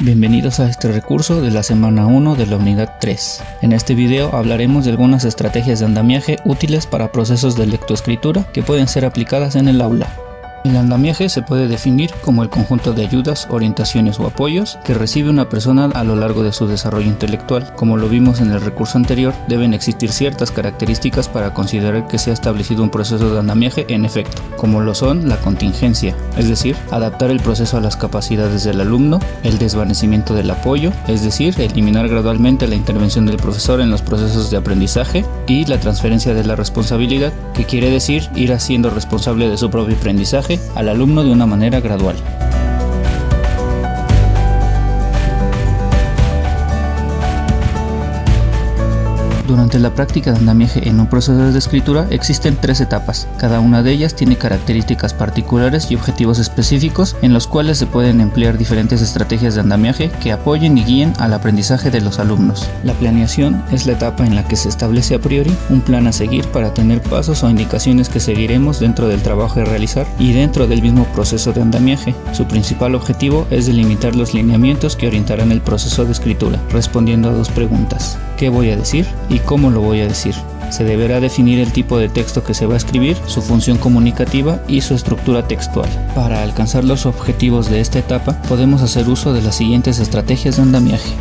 Bienvenidos a este recurso de la semana 1 de la unidad 3. En este video hablaremos de algunas estrategias de andamiaje útiles para procesos de lectoescritura que pueden ser aplicadas en el aula. El andamiaje se puede definir como el conjunto de ayudas, orientaciones o apoyos que recibe una persona a lo largo de su desarrollo intelectual. Como lo vimos en el recurso anterior, deben existir ciertas características para considerar que se ha establecido un proceso de andamiaje en efecto, como lo son la contingencia, es decir, adaptar el proceso a las capacidades del alumno, el desvanecimiento del apoyo, es decir, eliminar gradualmente la intervención del profesor en los procesos de aprendizaje, y la transferencia de la responsabilidad, que quiere decir ir haciendo responsable de su propio aprendizaje al alumno de una manera gradual. Durante la práctica de andamiaje en un proceso de escritura existen 3 etapas. Cada una de ellas tiene características particulares y objetivos específicos en los cuales se pueden emplear diferentes estrategias de andamiaje que apoyen y guíen al aprendizaje de los alumnos. La planeación es la etapa en la que se establece a priori un plan a seguir para tener pasos o indicaciones que seguiremos dentro del trabajo a realizar y dentro del mismo proceso de andamiaje. Su principal objetivo es delimitar los lineamientos que orientarán el proceso de escritura, respondiendo a 2 preguntas: ¿qué voy a decir? ¿Y cómo lo voy a decir? Se deberá definir el tipo de texto que se va a escribir, su función comunicativa y su estructura textual. Para alcanzar los objetivos de esta etapa, podemos hacer uso de las siguientes estrategias de andamiaje.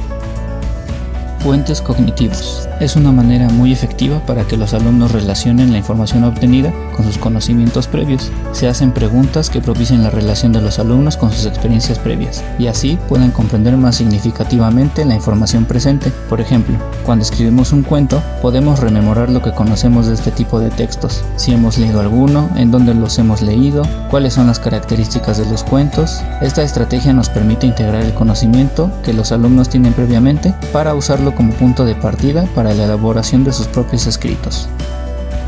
Puentes cognitivos. Es una manera muy efectiva para que los alumnos relacionen la información obtenida con sus conocimientos previos. Se hacen preguntas que propicien la relación de los alumnos con sus experiencias previas y así puedan comprender más significativamente la información presente. Por ejemplo, cuando escribimos un cuento, podemos rememorar lo que conocemos de este tipo de textos, si hemos leído alguno, en dónde los hemos leído, cuáles son las características de los cuentos. Esta estrategia nos permite integrar el conocimiento que los alumnos tienen previamente para usarlo como punto de partida para la elaboración de sus propios escritos.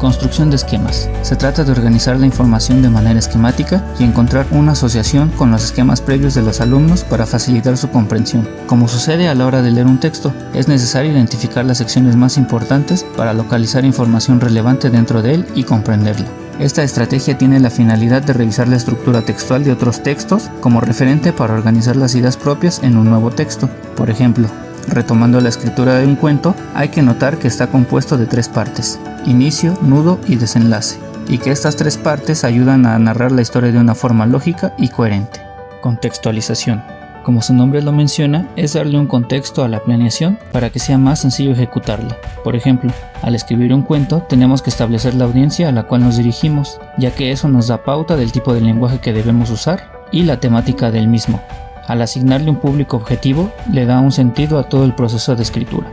Construcción de esquemas. Se trata de organizar la información de manera esquemática y encontrar una asociación con los esquemas previos de los alumnos para facilitar su comprensión. Como sucede a la hora de leer un texto, es necesario identificar las secciones más importantes para localizar información relevante dentro de él y comprenderla. Esta estrategia tiene la finalidad de revisar la estructura textual de otros textos como referente para organizar las ideas propias en un nuevo texto. Por ejemplo, retomando la escritura de un cuento, hay que notar que está compuesto de 3 partes: inicio, nudo y desenlace, y que estas 3 partes ayudan a narrar la historia de una forma lógica y coherente. Contextualización. Como su nombre lo menciona, es darle un contexto a la planeación para que sea más sencillo ejecutarla. Por ejemplo, al escribir un cuento tenemos que establecer la audiencia a la cual nos dirigimos, ya que eso nos da pauta del tipo de lenguaje que debemos usar y la temática del mismo. Al asignarle un público objetivo, le da un sentido a todo el proceso de escritura.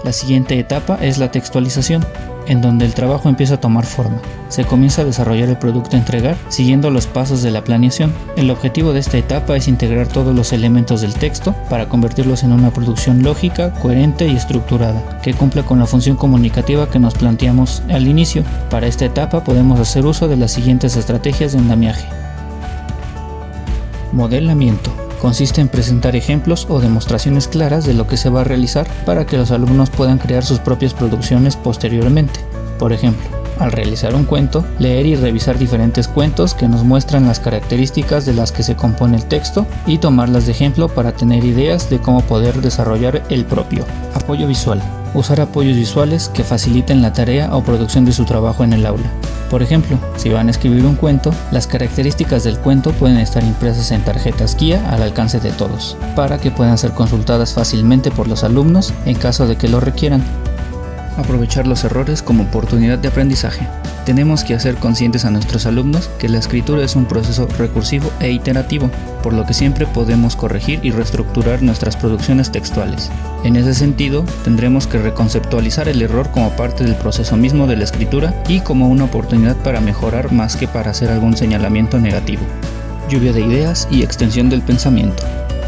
La siguiente etapa es la textualización, en donde el trabajo empieza a tomar forma. Se comienza a desarrollar el producto a entregar siguiendo los pasos de la planeación. El objetivo de esta etapa es integrar todos los elementos del texto para convertirlos en una producción lógica, coherente y estructurada, que cumpla con la función comunicativa que nos planteamos al inicio. Para esta etapa podemos hacer uso de las siguientes estrategias de andamiaje. Modelamiento. Consiste en presentar ejemplos o demostraciones claras de lo que se va a realizar para que los alumnos puedan crear sus propias producciones posteriormente. Por ejemplo, al realizar un cuento, leer y revisar diferentes cuentos que nos muestran las características de las que se compone el texto y tomarlas de ejemplo para tener ideas de cómo poder desarrollar el propio. Apoyo visual. Usar apoyos visuales que faciliten la tarea o producción de su trabajo en el aula. Por ejemplo, si van a escribir un cuento, las características del cuento pueden estar impresas en tarjetas guía al alcance de todos, para que puedan ser consultadas fácilmente por los alumnos en caso de que lo requieran. Aprovechar los errores como oportunidad de aprendizaje. Tenemos que hacer conscientes a nuestros alumnos que la escritura es un proceso recursivo e iterativo, por lo que siempre podemos corregir y reestructurar nuestras producciones textuales. En ese sentido, tendremos que reconceptualizar el error como parte del proceso mismo de la escritura y como una oportunidad para mejorar más que para hacer algún señalamiento negativo. Lluvia de ideas y extensión del pensamiento.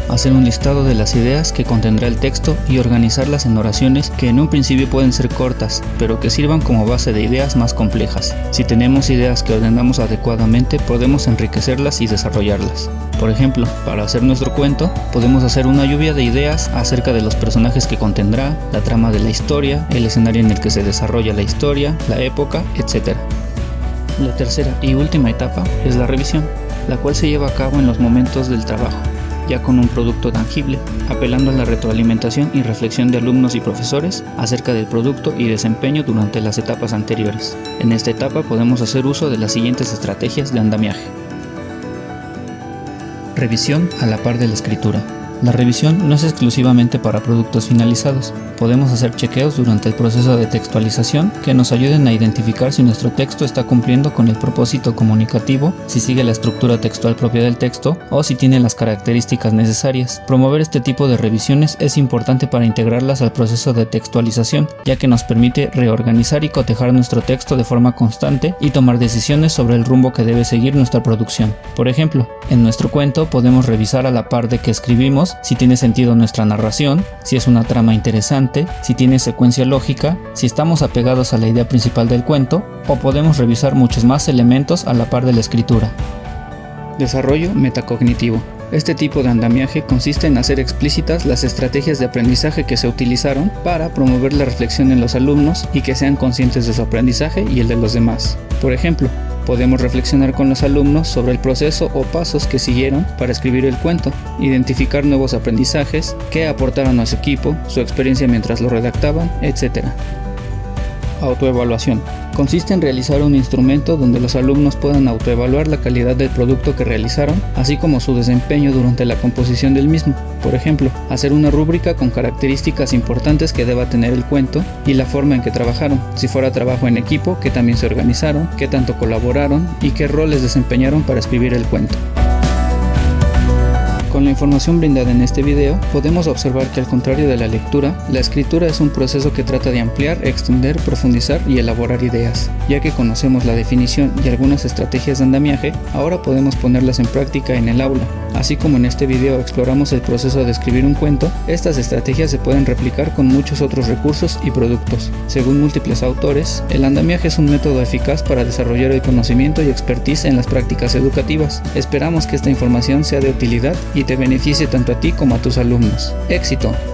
Hacer un listado de las ideas que contendrá el texto y organizarlas en oraciones que en un principio pueden ser cortas, pero que sirvan como base de ideas más complejas. Si tenemos ideas que ordenamos adecuadamente, podemos enriquecerlas y desarrollarlas. Por ejemplo, para hacer nuestro cuento, podemos hacer una lluvia de ideas acerca de los personajes que contendrá, la trama de la historia, el escenario en el que se desarrolla la historia, la época, etc. La tercera y última etapa es la revisión, la cual se lleva a cabo en los momentos del trabajo, ya con un producto tangible, apelando a la retroalimentación y reflexión de alumnos y profesores acerca del producto y desempeño durante las etapas anteriores. En esta etapa podemos hacer uso de las siguientes estrategias de andamiaje. Revisión a la par de la escritura. La revisión no es exclusivamente para productos finalizados. Podemos hacer chequeos durante el proceso de textualización que nos ayuden a identificar si nuestro texto está cumpliendo con el propósito comunicativo, si sigue la estructura textual propia del texto o si tiene las características necesarias. Promover este tipo de revisiones es importante para integrarlas al proceso de textualización, ya que nos permite reorganizar y cotejar nuestro texto de forma constante y tomar decisiones sobre el rumbo que debe seguir nuestra producción. Por ejemplo, en nuestro cuento podemos revisar a la par de que escribimos si tiene sentido nuestra narración, si es una trama interesante, si tiene secuencia lógica, si estamos apegados a la idea principal del cuento, o podemos revisar muchos más elementos a la par de la escritura. Desarrollo metacognitivo. Este tipo de andamiaje consiste en hacer explícitas las estrategias de aprendizaje que se utilizaron para promover la reflexión en los alumnos y que sean conscientes de su aprendizaje y el de los demás. Por ejemplo, podemos reflexionar con los alumnos sobre el proceso o pasos que siguieron para escribir el cuento, identificar nuevos aprendizajes, qué aportaron a su equipo, su experiencia mientras lo redactaban, etc. Autoevaluación. Consiste en realizar un instrumento donde los alumnos puedan autoevaluar la calidad del producto que realizaron, así como su desempeño durante la composición del mismo. Por ejemplo, hacer una rúbrica con características importantes que deba tener el cuento y la forma en que trabajaron. Si fuera trabajo en equipo, qué también se organizaron, qué tanto colaboraron y qué roles desempeñaron para escribir el cuento. Con la información brindada en este video, podemos observar que al contrario de la lectura, la escritura es un proceso que trata de ampliar, extender, profundizar y elaborar ideas. Ya que conocemos la definición y algunas estrategias de andamiaje, ahora podemos ponerlas en práctica en el aula. Así como en este video exploramos el proceso de escribir un cuento, estas estrategias se pueden replicar con muchos otros recursos y productos. Según múltiples autores, el andamiaje es un método eficaz para desarrollar el conocimiento y expertise en las prácticas educativas. Esperamos que esta información sea de utilidad y te beneficie tanto a ti como a tus alumnos. ¡Éxito!